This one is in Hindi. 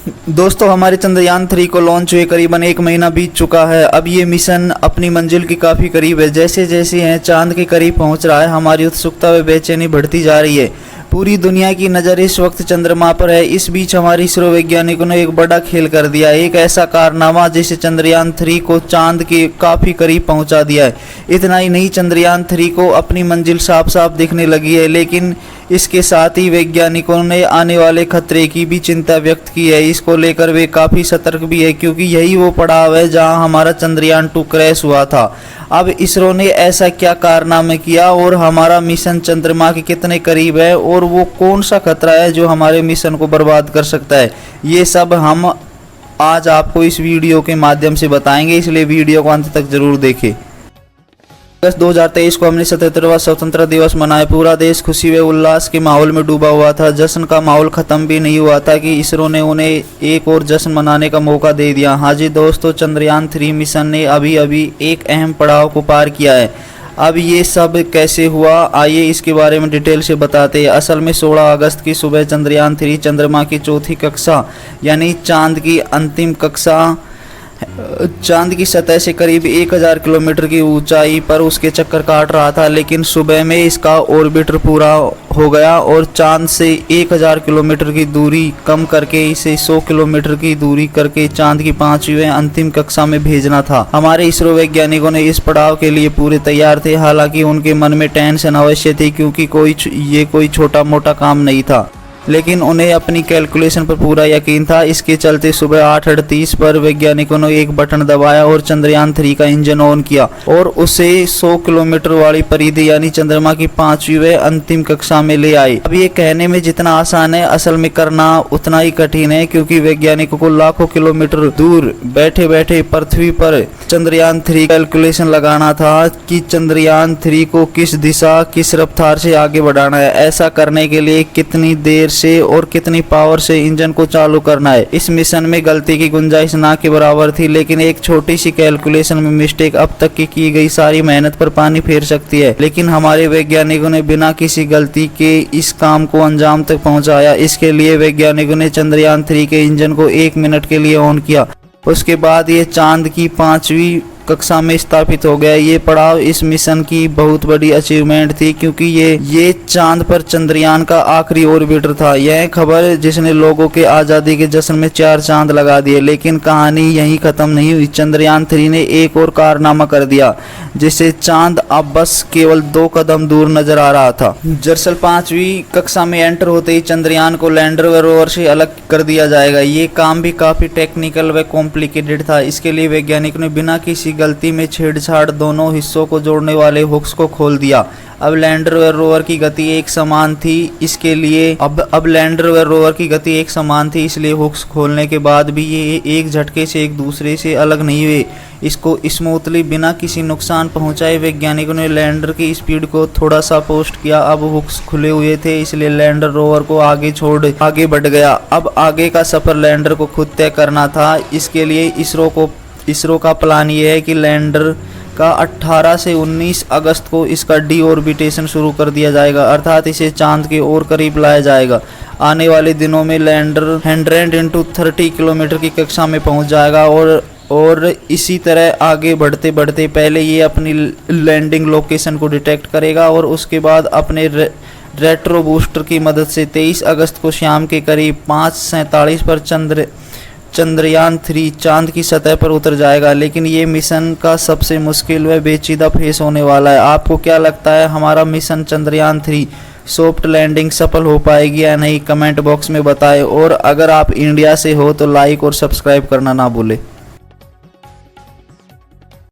दोस्तों, हमारे चंद्रयान 3 को लॉन्च हुए करीबन 1 महीना बीत चुका है। अब ये मिशन अपनी मंजिल के काफ़ी करीब है। जैसे जैसे यह चांद के करीब पहुंच रहा है, हमारी उत्सुकता व बेचैनी बढ़ती जा रही है। पूरी दुनिया की नज़र इस वक्त चंद्रमा पर है। इस बीच हमारे इसरो वैज्ञानिकों ने एक बड़ा खेल कर दिया, एक ऐसा कारनामा जिसे चंद्रयान 3 को चांद के काफ़ी करीब पहुंचा दिया है। इतना ही नहीं, चंद्रयान 3 को अपनी मंजिल साफ साफ दिखने लगी है, लेकिन इसके साथ ही वैज्ञानिकों ने आने वाले खतरे की भी चिंता व्यक्त की है। इसको लेकर वे काफ़ी सतर्क भी है, क्योंकि यही वो पड़ाव है जहां हमारा चंद्रयान 2 क्रैश हुआ था। अब इसरो ने ऐसा क्या कारनामा किया और हमारा मिशन चंद्रमा के कितने करीब है, और वो कौन सा खतरा है जो हमारे मिशन को बर्बाद कर सकता है, ये सब हम आज आपको इस वीडियो के माध्यम से बताएंगे, इसलिए वीडियो को अंत तक जरूर देखें। अगस्त 2023 को हमने 77वां स्वतंत्रता दिवस मनाया। पूरा देश खुशी व उल्लास के माहौल में डूबा हुआ था। जश्न का माहौल ख़त्म भी नहीं हुआ था कि इसरो ने उन्हें एक और जश्न मनाने का मौका दे दिया। हाँ जी दोस्तों, चंद्रयान 3 मिशन ने अभी अभी एक अहम पड़ाव को पार किया है। अब ये सब कैसे हुआ, आइए इसके बारे में डिटेल से बताते हैं। असल में 16 अगस्त की सुबह चंद्रयान 3 चंद्रमा की चौथी कक्षा यानी चांद की अंतिम कक्षा, चांद की सतह से करीब 1000 किलोमीटर की ऊंचाई पर उसके चक्कर काट रहा था। लेकिन सुबह में इसका ऑर्बिटर पूरा हो गया और चांद से 1000 किलोमीटर की दूरी कम करके इसे 100 किलोमीटर की दूरी करके चांद की 5वीं अंतिम कक्षा में भेजना था। हमारे इसरो वैज्ञानिकों ने इस पड़ाव के लिए पूरे तैयार थे। हालांकि उनके मन में टेंशन अवश्य थी, क्योंकि ये कोई छोटा मोटा काम नहीं था, लेकिन उन्हें अपनी कैलकुलेशन पर पूरा यकीन था। इसके चलते सुबह 8:38 पर वैज्ञानिकों ने एक बटन दबाया और चंद्रयान 3 का इंजन ऑन किया और उसे 100 किलोमीटर वाली परिधि यानी चंद्रमा की 5वीं अंतिम कक्षा में ले आए। अब ये कहने में जितना आसान है, असल में करना उतना ही कठिन है, क्योंकि वैज्ञानिकों को लाखों किलोमीटर दूर बैठे बैठे पृथ्वी पर चंद्रयान 3 कैलकुलेशन लगाना था कि चंद्रयान 3 को किस दिशा किस रफ्तार से आगे बढ़ाना है। ऐसा करने के लिए कितनी देर से और कितनी पावर से इंजन को चालू करना है। इस मिशन में गलती की गुंजाइश ना के बराबर थी, लेकिन एक छोटी सी कैलकुलेशन में मिस्टेक अब तक की गई सारी मेहनत पर पानी फेर सकती है। लेकिन हमारे वैज्ञानिकों ने बिना किसी गलती के इस काम को अंजाम तक पहुंचाया। इसके लिए वैज्ञानिकों ने चंद्रयान 3 के इंजन को 1 मिनट के लिए ऑन किया। उसके बाद ये चांद की 5वीं कक्षा में स्थापित हो गया। ये पड़ाव इस मिशन की बहुत बड़ी अचीवमेंट थी, क्योंकि ये चांद पर चंद्रयान का आखिरी ऑर्बिटर था। यह खबर जिसने लोगों के आज़ादी के जश्न में 4 चांद लगा दिए। लेकिन कहानी यहीं ख़त्म नहीं हुई। चंद्रयान 3 ने एक और कारनामा कर दिया, जिससे चांद अब बस केवल 2 कदम दूर नजर आ रहा था। दरअसल 5वीं कक्षा में एंटर होते ही चंद्रयान को लैंडर व रोवर से अलग कर दिया जाएगा। ये काम भी काफ़ी टेक्निकल व कॉम्प्लिकेटेड था। इसके लिए वैज्ञानिकों ने बिना किसी गलती में छेड़छाड़ दोनों हिस्सों को जोड़ने वाले हुक्स को खोल दिया। अब लैंडर व रोवर की गति एक समान थी, इसके लिए अब लैंडर व रोवर की गति एक समान थी, इसलिए हुक्स खोलने के बाद भी ये एक झटके से एक दूसरे से अलग नहीं हुए। इसको स्मूथली बिना किसी नुकसान पहुंचाए वैज्ञानिकों ने लैंडर की स्पीड को थोड़ा सा पोस्ट किया। अब हुक्स खुले हुए थे, इसलिए लैंडर रोवर को आगे छोड़ आगे बढ़ गया। अब आगे का सफर लैंडर को खुद तय करना था। इसके लिए इसरो का प्लान ये है कि लैंडर का 18 से 19 अगस्त को इसका डीऑर्बिटेशन शुरू कर दिया जाएगा, अर्थात इसे चांद के और करीब लाया जाएगा। आने वाले दिनों में लैंडर 100 × 30 किलोमीटर की कक्षा में पहुंच जाएगा और इसी तरह आगे बढ़ते बढ़ते पहले ये अपनी लैंडिंग लोकेशन को डिटेक्ट करेगा और उसके बाद अपने रेट्रो बूस्टर की मदद से 23 अगस्त को शाम के करीब 5:47 पर चंद्रयान 3 चांद की सतह पर उतर जाएगा। लेकिन ये मिशन का सबसे मुश्किल व पेचीदा फेस होने वाला है। आपको क्या लगता है, हमारा मिशन चंद्रयान 3 सॉफ्ट लैंडिंग सफल हो पाएगी या नहीं? कमेंट बॉक्स में बताएं। और अगर आप इंडिया से हो तो लाइक और सब्सक्राइब करना ना भूलें।